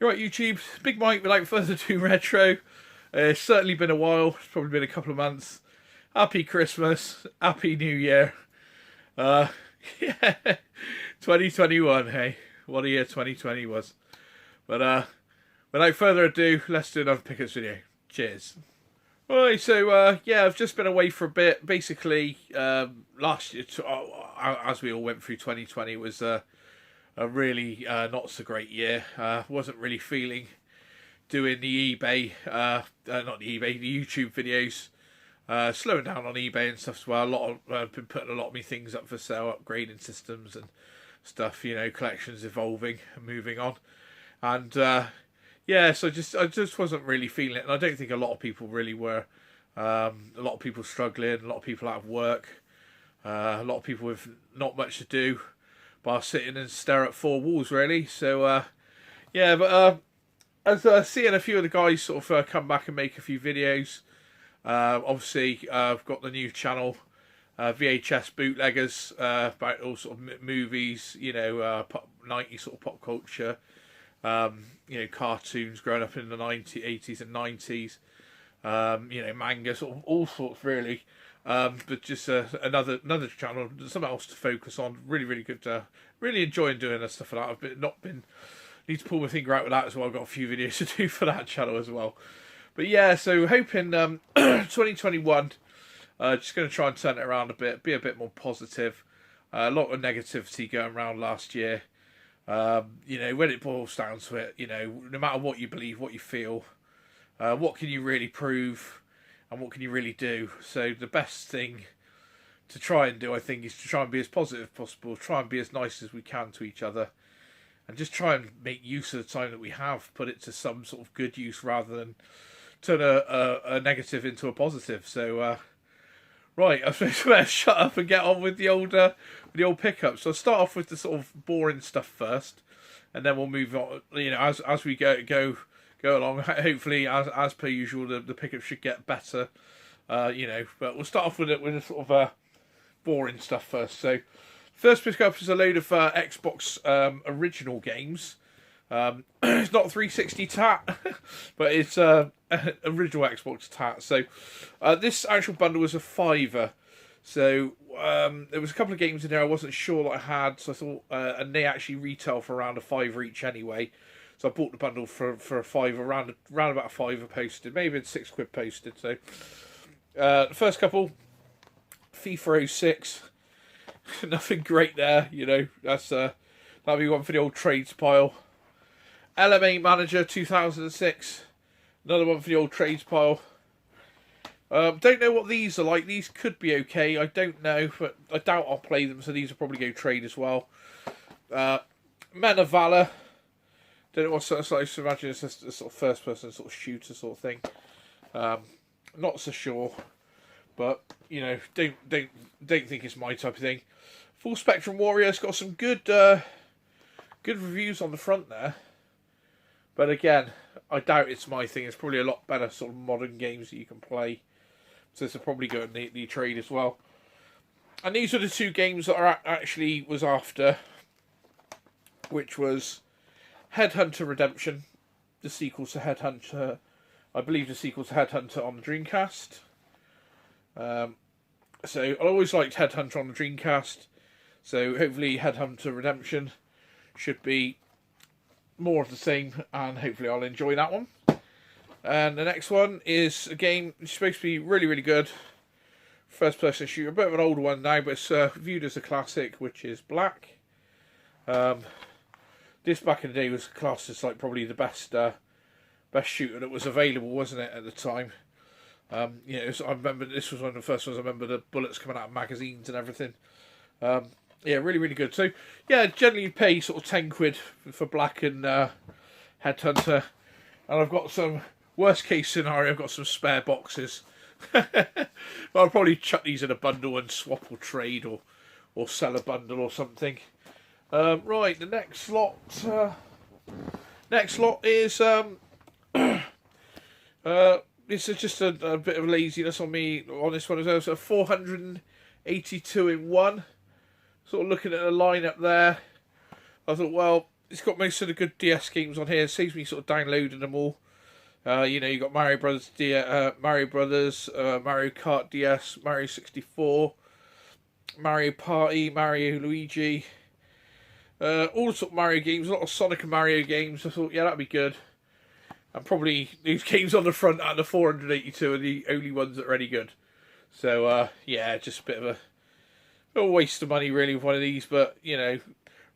You're right, YouTube. Big Mike, without further ado, retro. It's certainly been a while. It's probably been a couple of months. Happy Christmas. Happy New Year. Uh, yeah, 2021, hey. What a year 2020 was. But without further ado, let's do another pickups video. Cheers. Right, so yeah, I've just been away for a bit. Basically, last year, as we all went through 2020, was a really not so great year. Wasn't really feeling doing the eBay, not the eBay, the YouTube videos. Slowing down on eBay and stuff as well. I've been putting a lot of my things up for sale, upgrading systems and stuff. You know, collections evolving and moving on. And yeah, so I just wasn't really feeling it, and I don't think a lot of people really were. A lot of people struggling, a lot of people out of work, a lot of people with not much to do, bar sitting and stare at four walls, really. So yeah, but as seeing a few of the guys sort of come back and make a few videos. Obviously, I've got the new channel, VHS Bootleggers, about all sort of movies, you know, 90s sort of pop culture. You know, cartoons growing up in the 80s and 90s, you know, manga, sort of all sorts really, but just another channel, something else to focus on. Really good, really enjoying doing this stuff like that. Need to pull my finger out with that as well. I've got a few videos to do for that channel as well. But yeah, so hoping 2021, just going to try and turn it around a bit, be a bit more positive. A lot of negativity going around last year. You know, when it boils down to it, you know, no matter what you believe, what you feel, what can you really prove and what can you really do? So the best thing to try and do, I think, is to try and be as positive as possible, try and be as nice as we can to each other, and just try and make use of the time that we have, put it to some sort of good use rather than turn a negative into a positive. So right, I suppose we better shut up and get on with the old pickups. So I'll start off with the sort of boring stuff first, and then we'll move on. You know, as we go along. Hopefully, as per usual, the pickups should get better. You know, but we'll start off with the sort of boring stuff first. So first pickup is a load of Xbox original games. It's not 360 tat, but it's original Xbox tat. So this actual bundle was a £5. So there was a couple of games in there I wasn't sure that I had, so I thought, and they actually retail for around a £5 each anyway. So I bought the bundle for a £5, around about a £5 posted, maybe it's £6 posted. So the first couple, FIFA 06, nothing great there, you know. That'll be one for the old trades pile. LMA Manager 2006, another one for the old trades pile. Don't know what these are like. These could be okay. I don't know, but I doubt I'll play them, so these will probably go trade as well. Men of Valor. Don't know what sort of, I just imagine it's a sort of first person sort of shooter sort of thing. Not so sure, but you know, don't think it's my type of thing. Full Spectrum Warriors got some good reviews on the front there. But again, I doubt it's my thing. It's probably a lot better sort of modern games that you can play. So this will probably go in the trade as well. And these are the two games that I actually was after, which was Headhunter Redemption, the sequel to Headhunter. I believe the sequel to Headhunter on the Dreamcast. So I always liked Headhunter on the Dreamcast. So hopefully Headhunter Redemption should be more of the same, and hopefully I'll enjoy that one. And the next one is a game which is supposed to be really good. First person shooter, a bit of an older one now, but it's viewed as a classic, which is Black. This back in the day was classed as like probably the best shooter that was available, wasn't it, at the time? You know, I remember this was one of the first ones. I remember the bullets coming out of magazines and everything. Yeah, really good. So, yeah, generally you pay sort of £10 for Black and Headhunter. And I've got some, worst case scenario, I've got some spare boxes. But I'll probably chuck these in a bundle and swap or trade or sell a bundle or something. Right, the next lot is this is just a bit of laziness on me on this one as well. So 482 in one. Sort of looking at the lineup there, I thought, well, it's got most of the good DS games on here. It saves me sort of downloading them all. You know, you got Mario Brothers, Mario Kart DS, Mario 64, Mario Party, Mario Luigi, all the sort of Mario games, a lot of Sonic and Mario games. I thought, yeah, that'd be good. And probably these games on the front out of the 482 are the only ones that are any good. So, yeah, just a bit of a waste of money, really, with one of these. But, you know,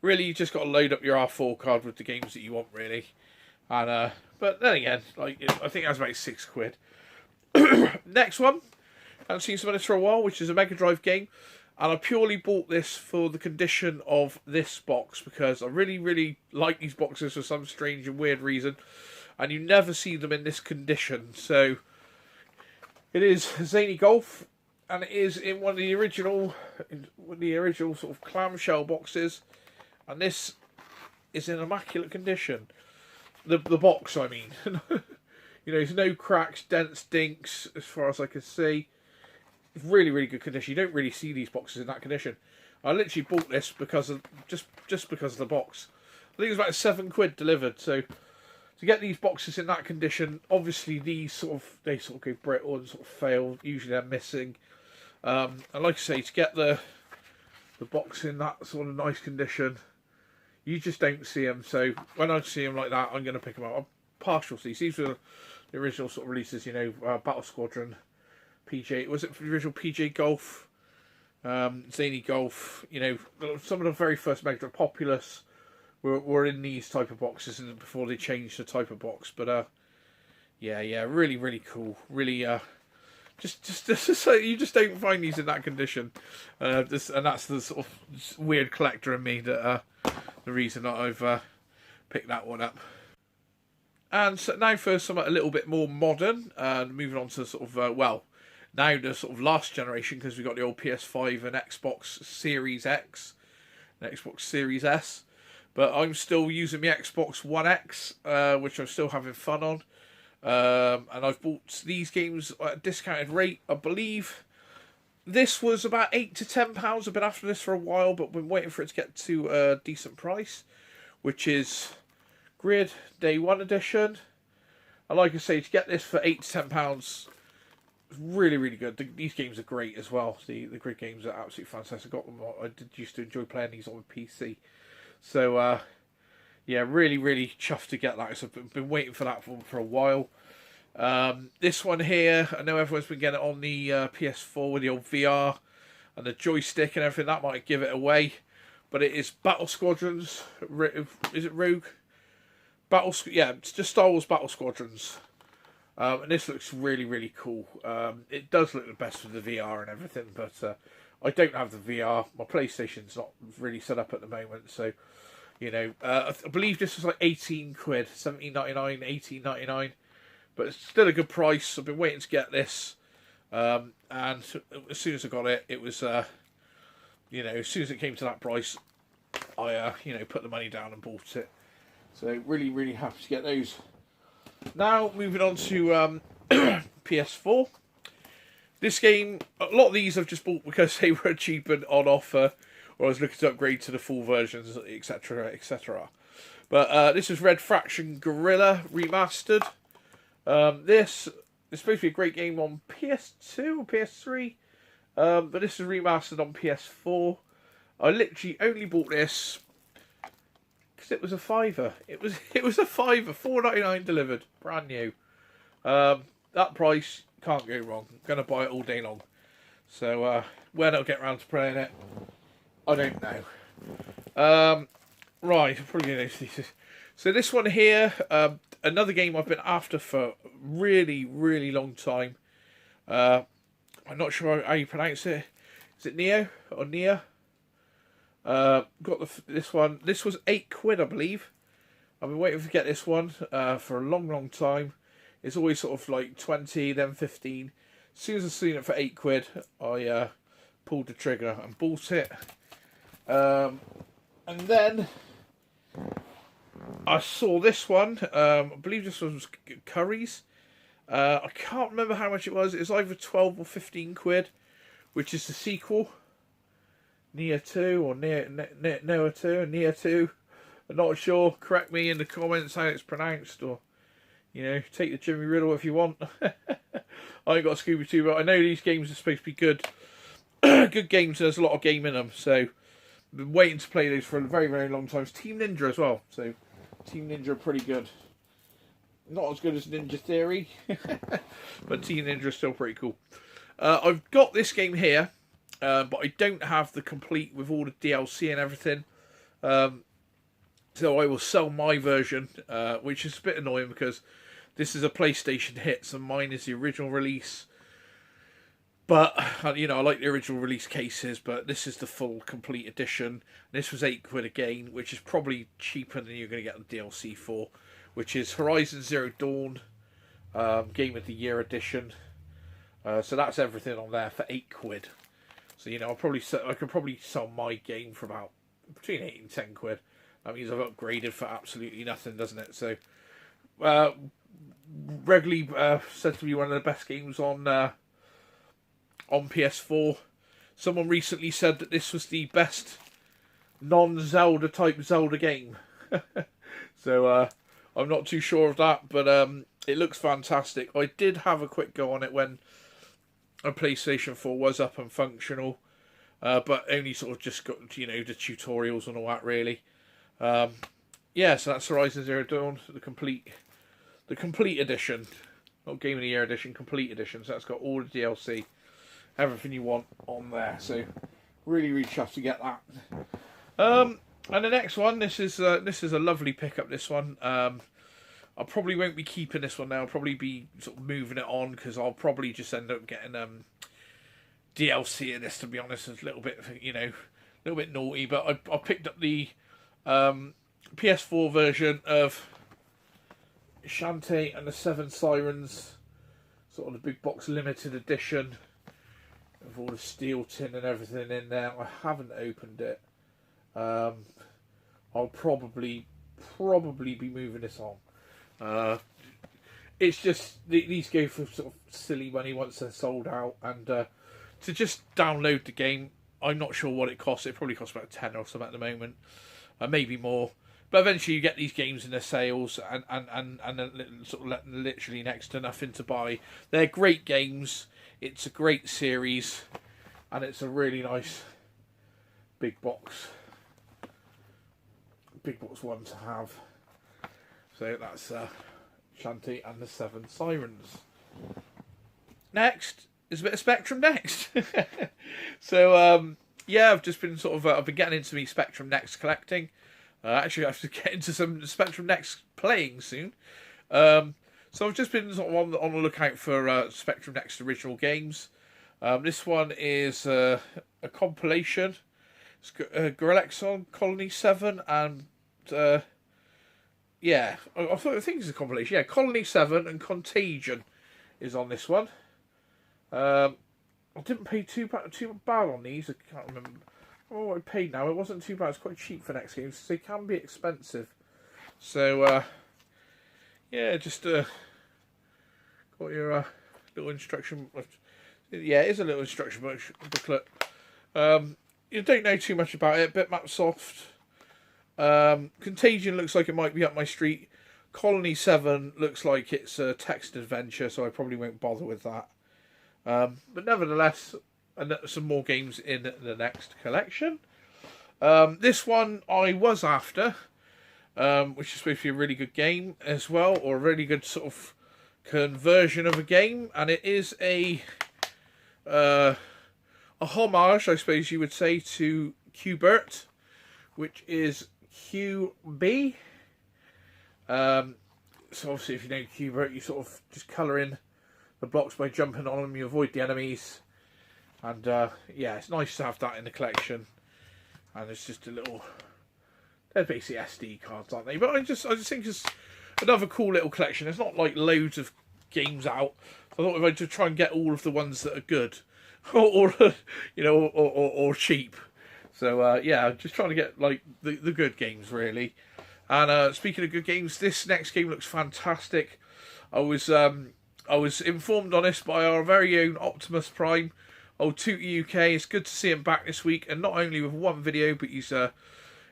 really, you just got to load up your R4 card with the games that you want, really. And, but then again, like, I think that's about £6. Next one, I haven't seen some of this for a while, which is a Mega Drive game. And I purely bought this for the condition of this box, because I really, really like these boxes for some strange and weird reason. And you never see them in this condition. So, it is Zany Golf, and it is in one of the original sort of clamshell boxes. And this is in immaculate condition. The box, I mean. You know, there's no cracks, dents, dinks, as far as I can see. It's really, really good condition. You don't really see these boxes in that condition. I literally bought this because of just because of the box. I think it was about £7 delivered. So to get these boxes in that condition, obviously they sort of go brittle and sort of fail. Usually they're missing. And like I say, to get the box in that sort of nice condition, you just don't see them. So when I see them like that, I'm going to pick them up. I'm partial to these. These were the original sort of releases, you know, Battle Squadron, PJ. Was it the original PJ Golf? Zany Golf. You know, some of the very first Mega Drive Populous were in these type of boxes before they changed the type of box. But yeah, really, really cool. Really, just so you just don't find these in that condition. And that's the sort of weird collector in me that the reason that I've picked that one up. And so now for something a little bit more modern, and moving on to sort of now the sort of last generation, because we've got the old PS5 and Xbox Series X and Xbox Series S. But I'm still using the Xbox One X, which I'm still having fun on. And I've bought these games at a discounted rate. I believe this was about £8 to £10. I've been after this for a while, but been waiting for it to get to a decent price, which is Grid Day 1 edition. And like I say, to get this for £8 to £10, really, really good. These games are great as well. The Grid games are absolutely fantastic. I used to enjoy playing these on the PC. So, yeah, really, really chuffed to get that. So I've been waiting for that for a while. This one here, I know everyone's been getting it on the PS4 with the old VR and the joystick and everything. That might give it away. But it is Battle Squadrons. Is it Rogue? Yeah, it's just Star Wars Battle Squadrons. And this looks really, really cool. It does look the best with the VR and everything, but I don't have the VR. My PlayStation's not really set up at the moment, so, you know, I believe this was like £18, £17.99, £18.99, but it's still a good price. I've been waiting to get this, and as soon as I got it, it was, you know, as soon as it came to that price, I, you know, put the money down and bought it. So really, really happy to get those. Now, moving on to PS4. This game, a lot of these I've just bought because they were cheap and on offer, or I was looking to upgrade to the full versions, etc., etc. But this is Red Faction Guerrilla Remastered. This is supposed to be a great game on PS2 or PS3, but this is remastered on PS4. I literally only bought this because it was a fiver. It was a fiver, £4.99 delivered, brand new. That price, can't go wrong. I'm gonna buy it all day long. So when I'll get around to playing it, I don't know. Right, I'm probably gonna see this. So this one here, another game I've been after for a really, really long time. I'm not sure how you pronounce it. Is it Neo or Nia? Got this one. This was £8, I believe. I've been waiting to get this one for a long, long time. It's always sort of like 20, then 15. As soon as I seen it for £8, I pulled the trigger and bought it. And then I saw this one. I believe this was Curry's. I can't remember how much it was. It was either 12 or £15, which is the sequel. Nia 2 or Noah 2 and Nia 2. I'm not sure, correct me in the comments how it's pronounced, or, you know, take the Jimmy Riddle if you want. I ain't got a Scooby-Doo, but I know these games are supposed to be good. Good games, there's a lot of game in them, so I've been waiting to play those for a very, very long time. It's Team Ninja as well, so Team Ninja are pretty good. Not as good as Ninja Theory, but Team Ninja is still pretty cool. I've got this game here, but I don't have the complete with all the DLC and everything. So I will sell my version, which is a bit annoying because this is a PlayStation hit, so mine is the original release. But, you know, I like the original release cases, but this is the full complete edition. This was £8 again, which is probably cheaper than you're going to get the DLC for, which is Horizon Zero Dawn, Game of the Year edition. So that's everything on there for £8. So, you know, I could probably sell my game for about between £8 and £10. That means I've upgraded for absolutely nothing, doesn't it? So, regularly said to be one of the best games on PS4. Someone recently said that this was the best non-Zelda type Zelda game. So I'm not too sure of that, but it looks fantastic. I did have a quick go on it when a PlayStation 4 was up and functional, but only sort of just got, you know, the tutorials and all that really. Yeah, so that's Horizon Zero Dawn, the complete edition, not Game of the Year edition, complete edition. So that's got all the DLC. Everything you want on there, so really, really chuffed to get that. And the next one, this is a lovely pickup. This one, I probably won't be keeping this one now. I'll probably be sort of moving it on because I'll probably just end up getting DLC in this. To be honest, it's a little bit, you know, a little bit naughty. But I picked up the PS4 version of Shantae and the Seven Sirens, sort of the big box limited edition. With all the steel tin and everything in there. I haven't opened it. I'll probably be moving this on. It's just these go for sort of silly money once they're sold out, and to just download the game, I'm not sure what it costs. It probably costs about £10 or something at the moment, maybe more. But eventually you get these games in their sales, and sort of literally next to nothing to buy. They're great games. It's a great series, and it's a really nice big box one to have. So that's Shantae and the Seven Sirens. Next is a bit of Spectrum Next. So yeah, I've just been sort of I've been getting into me Spectrum Next collecting. Actually, I have to get into some Spectrum Next playing soon. So I've just been sort of on the lookout for Spectrum Next original games. This one is a compilation. It's Gorillexon, Colony 7, and yeah, I think it's a compilation. Yeah, Colony 7 and Contagion is on this one. I didn't pay too bad on these. I can't remember. Oh, I paid now. It wasn't too bad. It's quite cheap for next games. They can be expensive. So yeah, just got your little instruction. Yeah, it is a little instruction booklet. You don't know too much about it. Bitmap soft. Contagion looks like it might be up my street. Colony 7 looks like it's a text adventure, so I probably won't bother with that. But nevertheless, some more games in the next collection. This one I was after, which is supposed to be a really good game as well, or a really good sort of conversion of a game, and it is a homage, I suppose you would say, to Q*bert, which is QB. So obviously, if you know Q*bert, you sort of just colour in the blocks by jumping on them. You avoid the enemies, and yeah, it's nice to have that in the collection. And it's just a little. They're basically SD cards, aren't they? But I just think it's another cool little collection. There's not like loads of games out. So I thought if I just try and get all of the ones that are good, or you know, or cheap. So yeah, just trying to get like the good games really. And speaking of good games, this next game looks fantastic. I was informed on this by our very own Optimus Prime, old Tooty UK. It's good to see him back this week, and not only with one video, but he's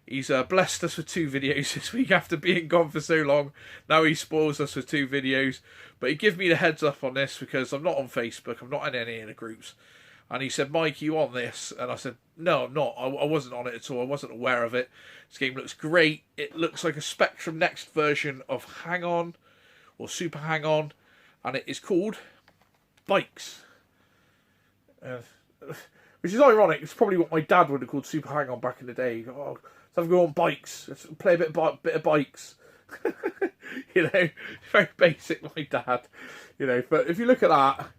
He's blessed us with 2 videos this week after being gone for so long. Now he spoils us with 2 videos. But he gave me the heads up on this because I'm not on Facebook. I'm not in any of the groups. And he said, Mike, you on this? And I said, no, I'm not. I wasn't on it at all. I wasn't aware of it. This game looks great. It looks like a Spectrum Next version of Hang On or Super Hang On. And it is called Bikes. Which is ironic. It's probably what my dad would have called Super Hang On back in the day. Oh, let's have a go on bikes. Let's play a bit of bikes. You know, very basic, my dad. You know, but if you look at that,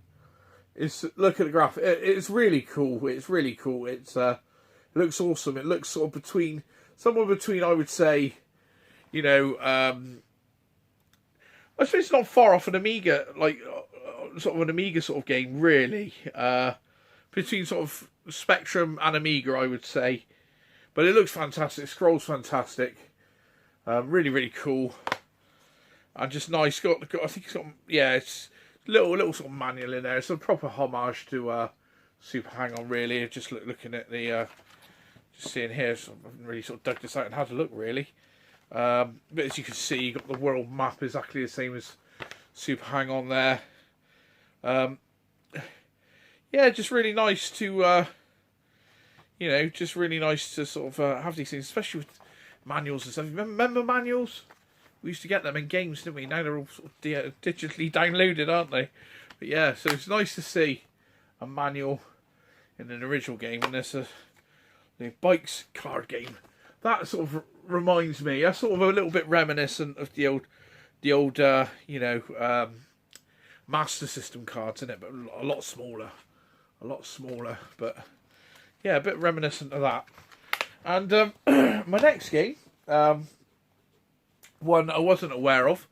look at the graph. It's really cool. It's really cool. It looks awesome. It looks sort of somewhere between, I would say, you know, I suppose it's not far off an Amiga, like sort of an Amiga sort of game, really. Between sort of Spectrum and Amiga, I would say. But it looks fantastic. It scrolls fantastic. Really, really cool. And just nice. I think it's got, yeah, it's little sort of manual in there. It's a proper homage to Super Hang On, really. Just looking at the, just seeing here, so I haven't really sort of dug this out and had a look, really. But as you can see, you've got the world map exactly the same as Super Hang On there. Yeah, just really nice to, you know, just really nice to sort of have these things, especially with manuals and stuff. Remember manuals? We used to get them in games, didn't we? Now they're all sort of digitally downloaded, aren't they? But yeah, so it's nice to see a manual in an original game, and there's the Bikes card game. That sort of reminds me. That's sort of a little bit reminiscent of the old, you know, Master System cards, isn't it? But a lot smaller. But yeah, a bit reminiscent of that. And my next game, one I wasn't aware of,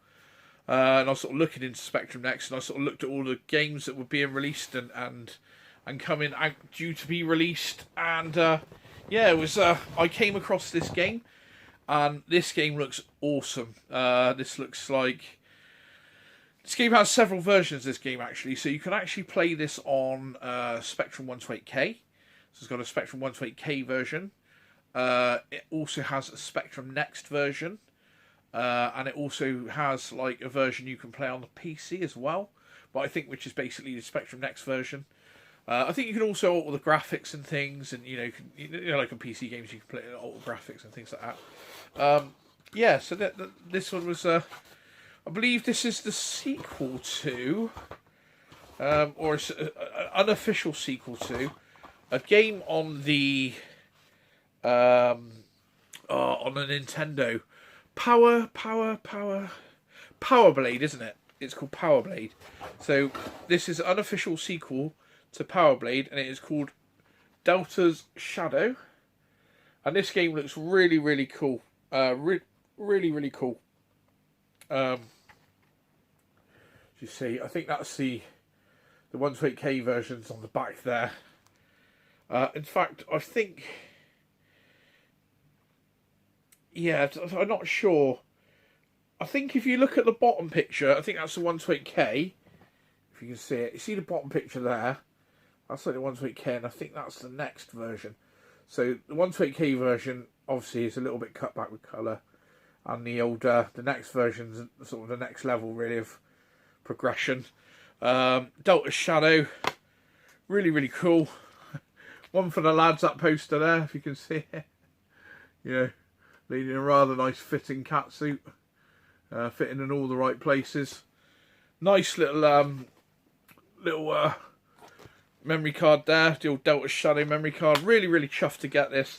and I was sort of looking into Spectrum Next, and I sort of looked at all the games that were being released and coming out due to be released, and yeah, it was. I came across this game, and this game looks awesome. This looks like. This game has several versions, this game, actually. So you can actually play this on Spectrum 128K. So it's got a Spectrum 128K version. It also has a Spectrum Next version. And it also has like a version you can play on the PC as well. But I think which is basically the Spectrum Next version. I think you can also alter the graphics and things. And, you know, like on PC games, you can play alter graphics and things like that. Yeah, so this one was... I believe this is the sequel to, or an unofficial sequel to, a game on the, on the Nintendo, Power Blade, isn't it? It's called Power Blade. So this is an unofficial sequel to Power Blade, and it is called Delta's Shadow. And this game looks really, really cool. Really, really cool. You see, I think that's the 128K versions on the back there. In fact, I think, yeah, I'm not sure. I think if you look at the bottom picture, I think that's the 128K. If you can see it, you see the bottom picture there. That's like the 128K, and I think that's the next version. So the 128K version obviously is a little bit cut back with colour, and the next version's sort of the next level really of progression. Delta Shadow, really, really cool. One for the lads, that poster there, if you can see it. Yeah, leading a rather nice fitting catsuit, fitting in all the right places. Nice little memory card there, the old Delta Shadow memory card. Really, really chuffed to get this.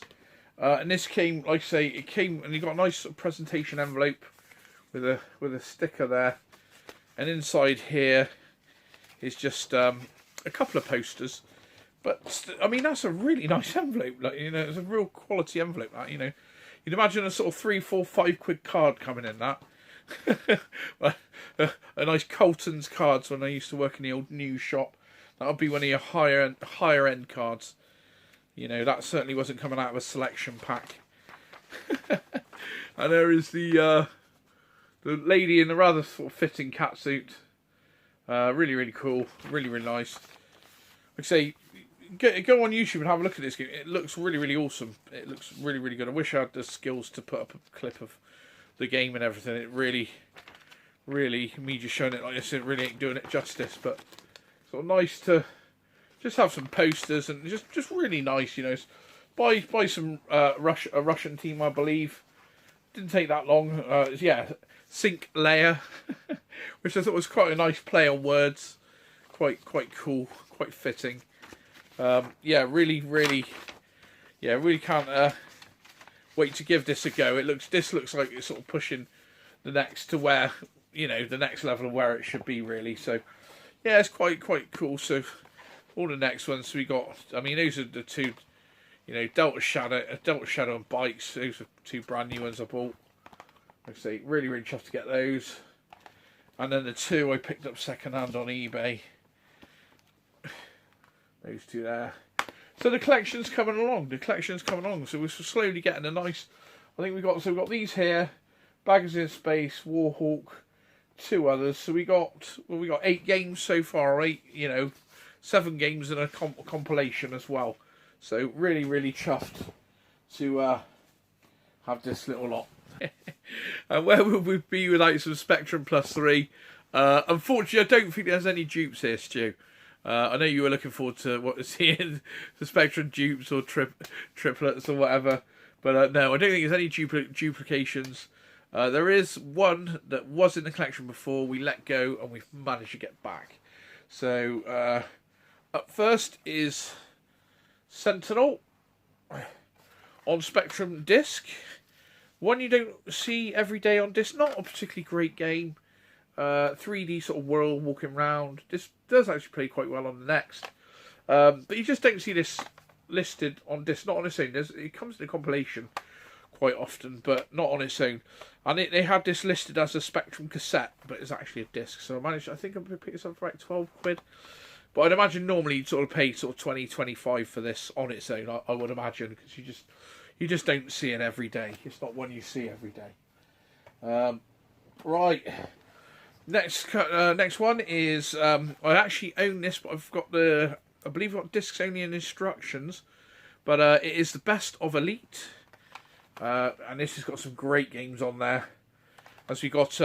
And this came, like I say, it came and you got a nice presentation envelope with a sticker there. And inside here is just a couple of posters. But, I mean, that's a really nice envelope. Like, you know, it's a real quality envelope, that, you know. You'd imagine a sort of 3, 4, 5 quid card coming in that. A nice Colton's cards when I used to work in the old news shop. That would be one of your higher end cards. You know, that certainly wasn't coming out of a selection pack. And there is the lady in a rather sort of fitting catsuit. Really, really cool. Really, really nice. Like I say, go on YouTube and have a look at this game. It looks really, really awesome. It looks really, really good. I wish I had the skills to put up a clip of the game and everything. It really, really, me just showing it like this, it really ain't doing it justice. But sort of nice to just have some posters and just really nice, you know. Buy some a Russian team, I believe. Didn't take that long. Yeah, Sync Layer, which I thought was quite a nice play on words. Quite cool, quite fitting. Yeah, really can't wait to give this a go. This looks like it's sort of pushing the next to where, you know, the next level of where it should be, really. So yeah, it's quite cool. So all the next ones we got, I mean, those are the two, you know, Delta Shadow and Bikes. Those are two brand new ones I bought. Like I say, really chuffed to get those. And then the two I picked up second hand on eBay. Those two there. So the collection's coming along. So we're slowly getting a nice. I think we've got these here, Baggers in Space, Warhawk, two others. So we got 8 games so far. 8, you know, 7 games in a compilation as well. So really chuffed to have this little lot. And where would we be without some Spectrum Plus 3? Unfortunately, I don't think there's any dupes here, Stu. I know you were looking forward to seeing the Spectrum dupes or triplets or whatever, but no, I don't think there's any duplications. There is one that was in the collection before, we let go, and we've managed to get back. So, up first is Sentinel on Spectrum disc. One you don't see every day on disc. Not a particularly great game. 3D sort of world walking around. This does actually play quite well on the next. But you just don't see this listed on disc. Not on its own. It comes in a compilation quite often, but not on its own. And they had this listed as a Spectrum cassette, but it's actually a disc. So I think I'm going to pick this up for like 12 quid. But I'd imagine normally you'd sort of pay sort of 20, 25 for this on its own, I would imagine, because you just don't see it every day. It's not one you see every day. Right. Next one is I actually own this, but I believe I've got discs only and instructions. But it is the Best of Elite, and this has got some great games on there. As we got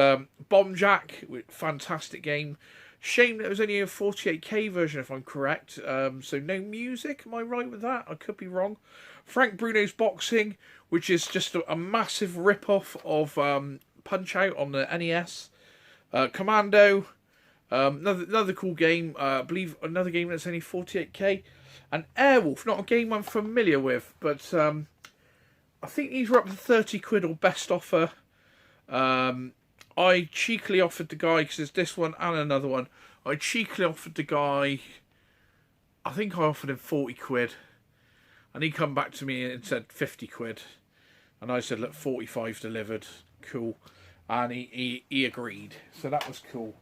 Bomb Jack, fantastic game. Shame that it was only a 48K version, if I'm correct. So no music. Am I right with that? I could be wrong. Frank Bruno's Boxing, which is just a massive rip-off of Punch Out on the NES. Commando, another cool game. I believe another game that's only 48K. And Airwolf, not a game I'm familiar with, but I think these were up to 30 quid or best offer. I cheekily offered the guy, because there's this one and another one, I cheekily offered the guy, I think I offered him 40 quid. And he come back to me and said 50 quid. And I said, look, 45 delivered. Cool. And he agreed. So that was cool.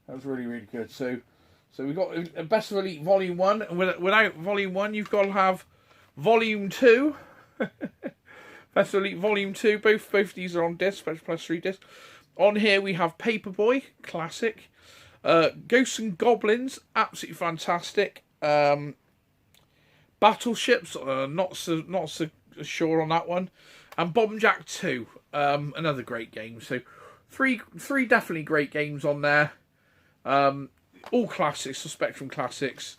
That was really good. So we got Best of Elite Volume 1. And without Volume 1, you've got to have Volume 2. Best of Elite Volume 2. Both of these are on disc, Spectrum Plus 3 disc. On here we have Paperboy, classic. Ghosts and Goblins, absolutely fantastic. Battleships, not so sure on that one. And Bomb Jack 2, another great game. So three definitely great games on there. All classics, so Spectrum classics.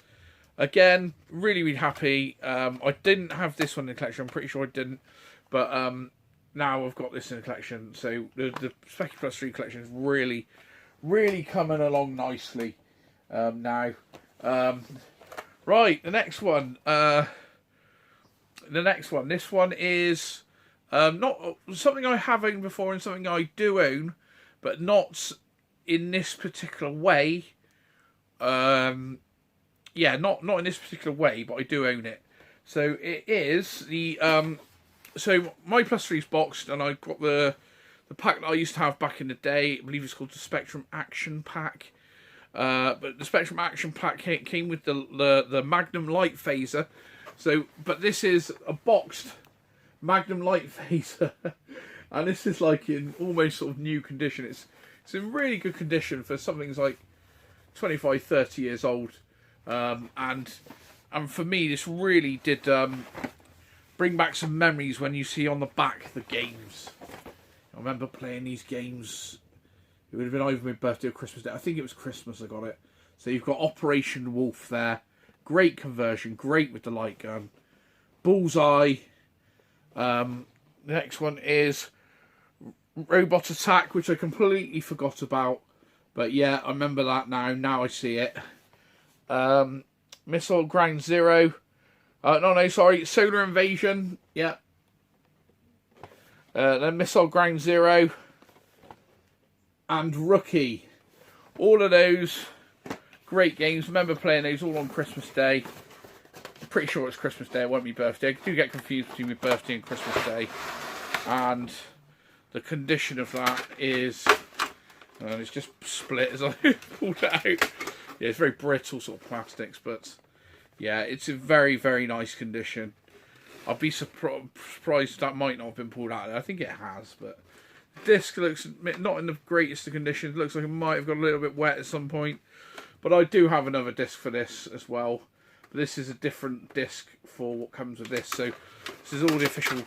Again, really happy. I didn't have this one in the collection. I'm pretty sure I didn't. But now I've got this in the collection. So the Spectrum Plus 3 collection is really coming along nicely now. Right, the next one. This one is not something I have owned before and something I do own, but not in this particular way. Not in this particular way, but I do own it. So it is the so my Plus 3's boxed, and I've got the pack that I used to have back in the day. I believe it's called the Spectrum Action Pack. But the Spectrum Action Pack came with the Magnum Light Phaser. So, but this is a boxed Magnum Light Phaser, and this is like in almost sort of new condition. It's in really good condition for something like 25, 30 years old, and And for me, this really did bring back some memories when you see on the back the games. I remember playing these games. It would have been either my birthday or Christmas Day. I think it was Christmas I got it. So you've got Operation Wolf there. Great conversion. Great with the light gun. Bullseye. The next one is Robot Attack, which I completely forgot about. But yeah, I remember that now. Now I see it. Missile Ground Zero. Sorry. Solar Invasion. Yeah. Then Missile Ground Zero. And Rookie. All of those great games. Remember playing those all on Christmas Day. I'm pretty sure it's Christmas Day. It won't be birthday. I do get confused between my birthday and Christmas Day. And the condition of that is... and it's just split as I pulled it out. Yeah, it's very brittle sort of plastics. But yeah, it's in very, very nice condition. I'd be surprised that might not have been pulled out. I think it has, but... disc looks not in the greatest of conditions. Looks like it might have got a little bit wet at some point. But I do have another disc for this as well. But this is a different disc for what comes with this. So this is all the official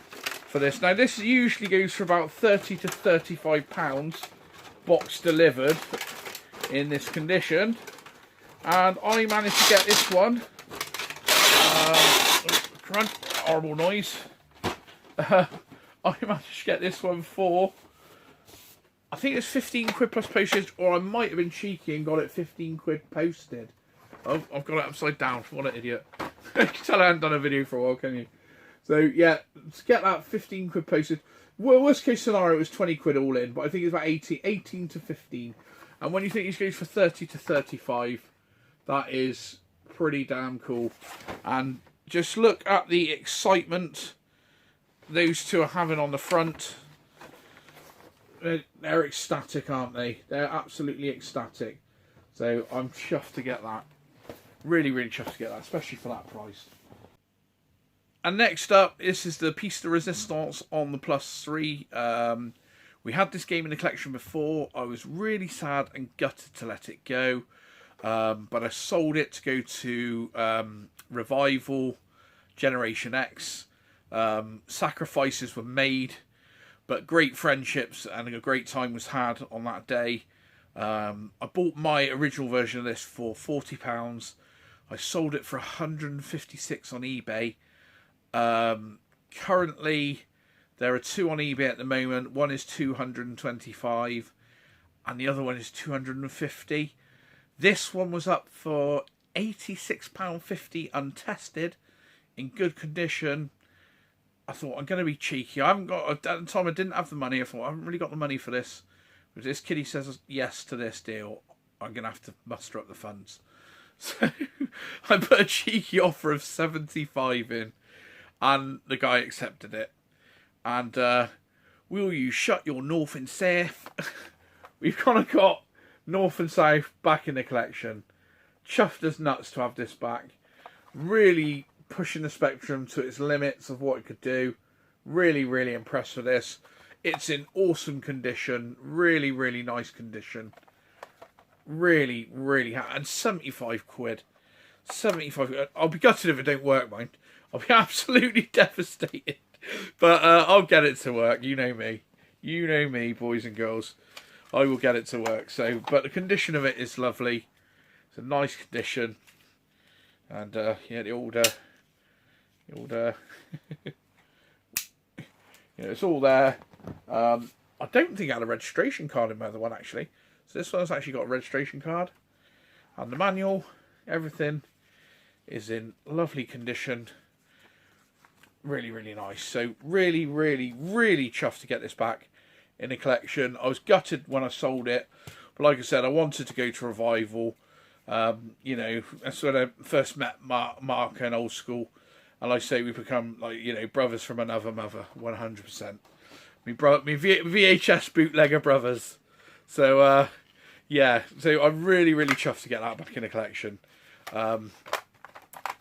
for this. Now this usually goes for about £30 to £35 box delivered in this condition. And I managed to get this one. Crunch, horrible noise. I managed to get this one for... I think it's 15 quid plus postage, or I might have been cheeky and got it 15 quid posted. Oh, I've got it upside down. What an idiot. You can tell I haven't done a video for a while, can you? So, yeah, to get that 15 quid posted. Worst case scenario, it was 20 quid all in, but I think it's about 18 to 15. And when you think these goes for 30 to 35, that is pretty damn cool. And just look at the excitement those two are having on the front. They're ecstatic, aren't they? They're absolutely ecstatic. So I'm chuffed to get that. Really, really chuffed to get that, especially for that price. And next up, this is the Piece de Resistance on the Plus 3. We had this game in the collection before. I was really sad and gutted to let it go. But I sold it to go to Revival, Generation X. Sacrifices were made, but great friendships and a great time was had on that day. I bought my original version of this for £40. I sold it for £156 on eBay. Currently, there are two on eBay at the moment. One is £225 and the other one is £250. This one was up for £86.50 untested, in good condition. I thought, I'm going to be cheeky. At the time I didn't have the money. I thought, I haven't really got the money for this. If this kiddie says yes to this deal, I'm going to have to muster up the funds. So I put a cheeky offer of 75 in, and the guy accepted it. And will you shut your North and South? We've kind of got North and South back in the collection. Chuffed as nuts to have this back. Really pushing the spectrum to its limits of what it could do. Really, really impressed with this. It's in awesome condition. Really, really nice condition. Really, really and 75 quid. 75 quid. I'll be gutted if it don't work, mind. I'll be absolutely devastated. But I'll get it to work. You know me. You know me, boys and girls. I will get it to work. So, but the condition of it is lovely. It's a nice condition. And yeah, the older it's all there. I don't think I had a registration card in my other one, actually. So this one's actually got a registration card. And the manual, everything is in lovely condition. Really, really nice. So really, really, really chuffed to get this back in the collection. I was gutted when I sold it. But like I said, I wanted to go to Revival. You know, that's when I first met Mark and Old School. And like I say, we become, like, you know, brothers from another mother, 100%. Me VHS bootlegger brothers. So, yeah. So I'm really, really chuffed to get that back in the collection.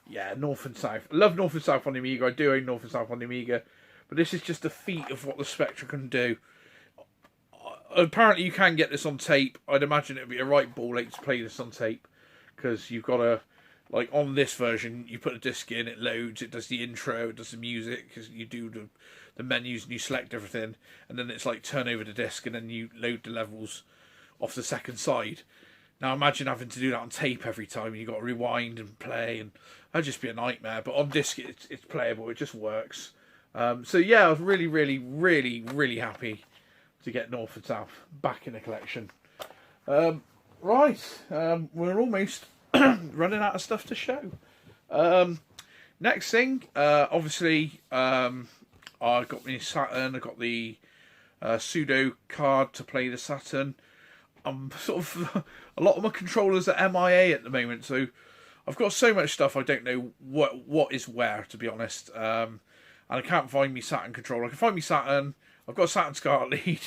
Yeah, North and South. I love North and South on the Amiga. I do own North and South on the Amiga. But this is just a feat of what the Spectra can do. Apparently you can get this on tape. I'd imagine it would be a right ball ache to play this on tape. Because you've got to like on this version, you put a disc in, it loads, it does the intro, it does the music, because you do the menus and you select everything, and then it's like turn over the disc and then you load the levels off the second side. Now imagine having to do that on tape every time. You've got to rewind and play, and that'd just be a nightmare. But on disc, it's playable. It just works. So yeah, I was really, really, really, really happy to get North and South back in the collection. Right, we're almost running out of stuff to show. Next thing, obviously, I got my Saturn. I got the pseudo card to play the Saturn. I'm sort of a lot of my controllers are MIA at the moment, so I've got so much stuff I don't know what is where, to be honest. And I can't find me Saturn controller. I can find me Saturn. I've got a Saturn Scarlet lead,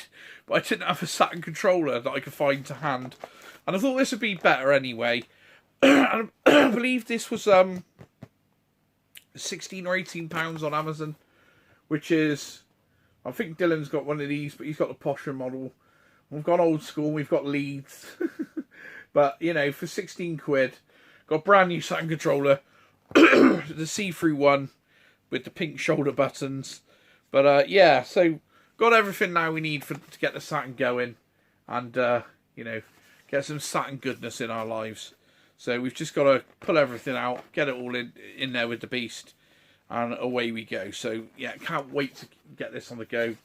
but I didn't have a Saturn controller that I could find to hand. And I thought this would be better anyway. And I believe this was £16 or £18 on Amazon, which is, I think Dylan's got one of these, but he's got the posher model. We've gone old school, we've got leads. But, you know, for 16 quid, got a brand new Saturn controller, the see-through one with the pink shoulder buttons. But, yeah, so got everything now we need to get the Saturn going and, you know, get some Saturn goodness in our lives. So we've just got to pull everything out, get it all in there with the beast, and away we go. So, yeah, can't wait to get this on the go.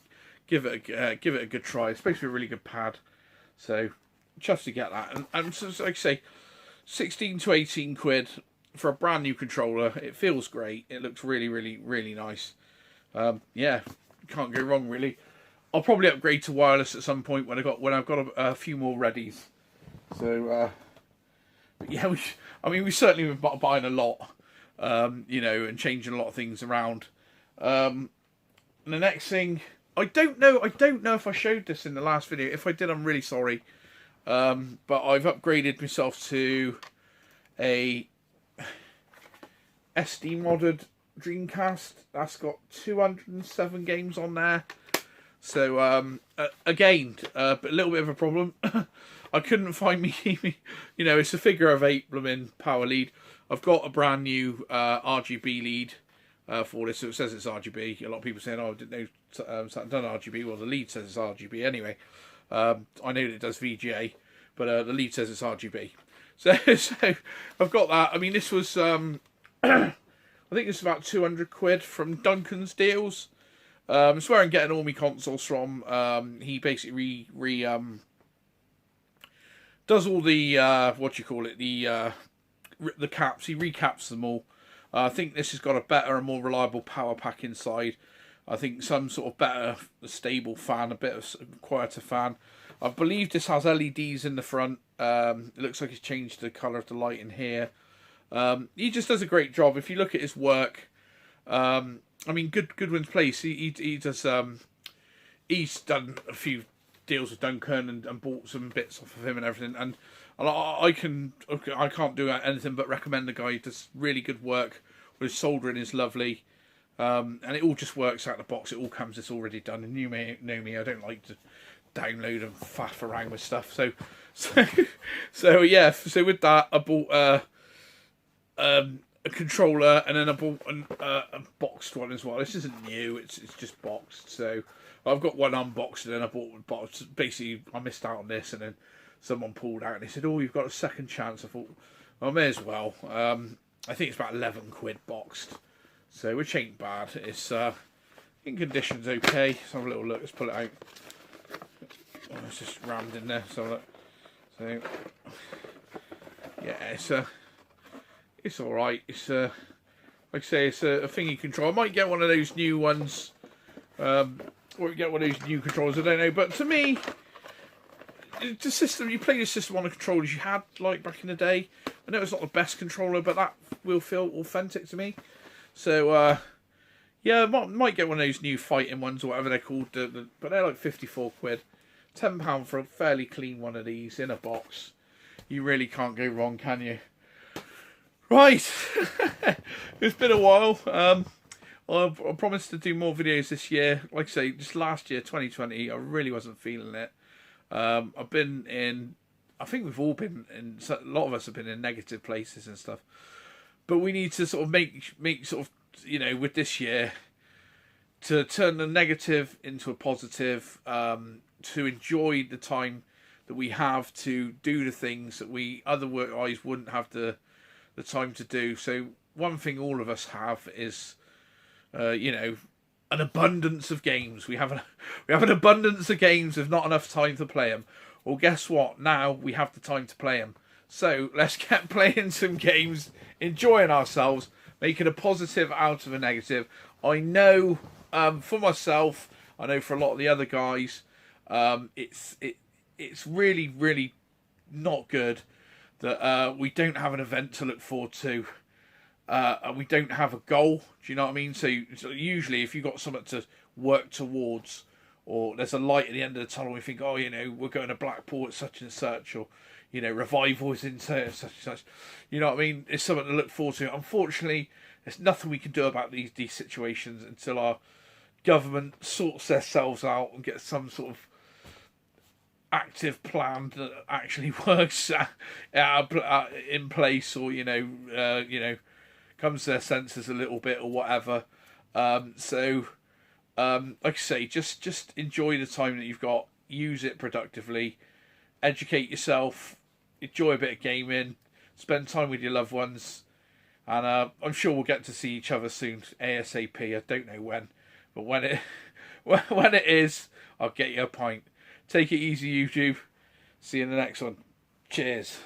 Give it a good try. It's supposed to be a really good pad, so just to get that. And so, like I say, 16 to 18 quid for a brand new controller. It feels great. It looks really, really, really nice. Yeah, can't go wrong really. I'll probably upgrade to wireless at some point when I've got a few more readies. So yeah, we certainly been buying a lot, you know, and changing a lot of things around. And the next thing. I don't know if I showed this in the last video. If I did, I'm really sorry. But I've upgraded myself to a SD modded Dreamcast. That's got 207 games on there. So again, a little bit of a problem. I couldn't find me. You know, it's a figure of 8 blooming power lead. I've got a brand new RGB lead. For this, so it says it's RGB. A lot of people saying, "Oh, I didn't know Saturn done RGB." Well, the lead says it's RGB anyway. I know that it does VGA, but the lead says it's RGB. So I've got that. I mean, this was I think it's about 200 quid from Duncan's Deals. It's where I'm getting all my consoles from. He basically does all the the caps. He recaps them all. I think this has got a better and more reliable power pack inside. I think some sort of better stable fan, a bit of quieter fan. I believe this has LEDs in the front. It looks like he's changed the colour of the light in here. He just does a great job. If you look at his work, I mean, Goodwin's Place. He does. He's done a few deals with Duncan and bought some bits off of him and everything. And I can't do anything but recommend the guy. He does really good work. His soldering is lovely, and it all just works out of the box. It all comes. It's already done. And you may know me. I don't like to download and faff around with stuff. So yeah. So with that, I bought a controller, and then I bought a boxed one as well. This isn't new. It's just boxed. So I've got one unboxed, and then I bought. Basically, I missed out on this, and then someone pulled out and they said, "Oh, you've got a second chance." I thought, well, I may as well. I think it's about 11 quid boxed, so which ain't bad. It's in condition's okay. Let's have a little look. Let's pull it out. Oh, it's just rammed in there. So yeah, it's all right. It's like I say, it's a thingy control. I might get one of those new ones, or get one of those new controllers. I don't know, but to me, the system, you play the system on the controllers you had like back in the day. I know it's not the best controller, but that will feel authentic to me. So yeah, might get one of those new fighting ones or whatever they're called. But they're like 54 quid, £10 for a fairly clean one of these in a box. You really can't go wrong, can you? Right, it's been a while. I promised to do more videos this year. Like I say, just last year, 2020, I really wasn't feeling it. I've been in, I think we've all been in, a lot of us have been in negative places and stuff. but we need to sort of make sort of, with this year, to turn the negative into a positive, to enjoy the time that we have to do the things that we otherwise wouldn't have the time to do. So one thing all of us have is, an abundance of games. We have an abundance of games with not enough time to play them. Well, guess what? Now we have the time to play them. So let's get playing some games, enjoying ourselves, making a positive out of a negative. I know, for myself, I know for a lot of the other guys, it's really, really not good that we don't have an event to look forward to. And we don't have a goal. Do you know what I mean? So usually, if you've got something to work towards, or there's a light at the end of the tunnel, we think, oh, we're going to Blackpool at such and such, or Revival is in such and such. You know what I mean? It's something to look forward to. Unfortunately, there's nothing we can do about these situations until our government sorts themselves out and gets some sort of active plan that actually works in place, or comes to their senses a little bit or whatever. Like I say, just enjoy the time that you've got. Use it productively. Educate yourself. Enjoy a bit of gaming. Spend time with your loved ones. And I'm sure we'll get to see each other soon, ASAP. I don't know when, but when it is, I'll get you a pint. Take it easy, YouTube. See you in the next one. Cheers.